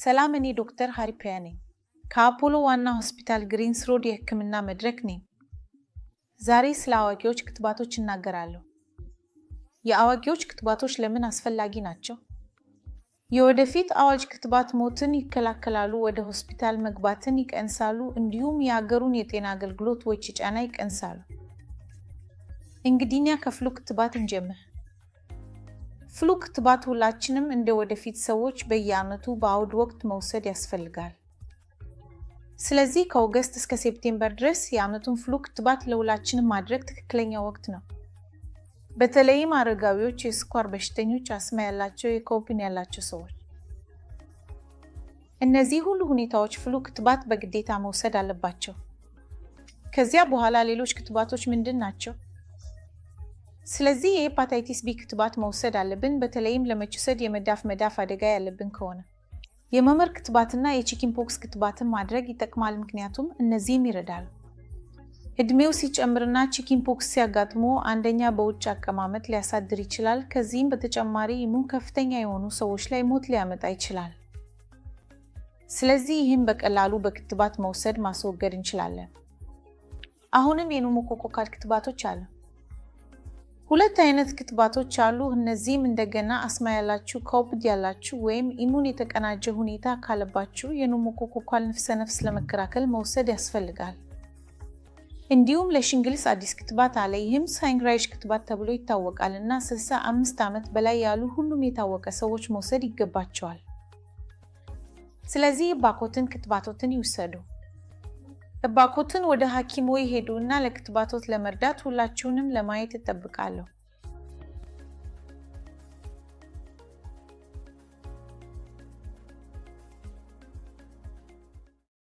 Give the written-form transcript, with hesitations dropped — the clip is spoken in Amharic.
ሰላም እኔ ዶክተር ሃሪፕሪያ ነኝ። ከአፖሎ ዋና ሆስፒታል ግሪንስ ሮድ የህክምና መድረክ ነኝ። ዛሬ ስለ አዋቂዎች ክትባቶች እናገራለሁ። የአዋቂዎች ክትባቶች ለምን አስፈላጊ ናቸው? የወደፊት አዋጅ ክትባት ሞትን ይከላከላሉ፣ ወደ ሆስፒታል መግባትን ይቀንሳሉ፣ እንዲሁም የአገሩን የጤና አገልግሎት ወጪ ጫና ይቀንሳሉ። እንግዲኛ ከፍሉ ክትባት እንጀምር። ፍሉ ክትባት ሁላችንም እንደ ወደፊት ሰዎች በየዓመቱ በአውድ ወቅት መውሰድ ያስፈልጋል። ስለዚህ ከኦገስት እስከ ሴፕቴምበር ድረስ የዓመቱን ፍሉ ክትባት ለሁላችንም ማድረግ ትክክለኛ ወቅት ነው። በተለይም አረጋዊዎች፣ የስኳር በሽተኞች፣ አስማ ያላቸው፣ የኮፒን ያላቸው ሰዎች። እነዚህ ሁሉ ሁኔታዎች ፍሉ ክትባት በግዴታ መውሰድ አለባቸው። ከዚያ በኋላ ሌሎች ክትባቶች ምንድን ናቸው? ስለዚህ የሄፓታይቲስ ቢ ክትባት መውሰድ አለብን፣ በተለይም ለመችሰድ የመዳፍ አደጋ ያለብን ከሆነ። የመመር ክትባትና የቺኪን ፖክስ ክትባትን ማድረግ ይጠቅማል፣ ምክንያቱም እነዚህም ይረዳሉ። እድሜው ሲጨምርና ቺኪን ፖክስ ሲያጋጥሞ አንደኛ በውጭ አቀማመጥ ሊያሳድር ይችላል። ከዚህም በተጨማሪ ኢሙን ከፍተኛ የሆኑ ሰዎች ላይ ሞት ሊያመጣ ይችላል። ስለዚህ ይህን በቀላሉ በክትባት መውሰድ ማስወገድ እንችላለን። አሁንም የኑሞኮኮካል ክትባቶች አሉ። ሁለት አይነት ክትባቶች አሉ። እነዚህም እንደገና አስማ ያላችሁ፣ ኮቪድ ያላችሁ ወይም ኢሙን የተቀናጀ ሁኔታ ካለባችሁ የኑሞኮኮካል ነፍስ ለመከላከል መውሰድ ያስፈልጋል። እንዲሁም ለሽንግልስ አዲስ ክትባት አለ። ይህም ሳይንግራይሽ ክትባት ተብሎ ይታወቃል እና 65 ዓመት በላይ ያሉ ሁሉም የታወቀ ሰዎች መውሰድ ይገባቸዋል። ስለዚህ እባክዎትን ክትባቶትን ይውሰዱ። እባክዎትን ወደ ሐኪምዎ ይሄዱ እና ለክትባቶት ለመርዳት ሁላችሁንም ለማየት እጠብቃለሁ።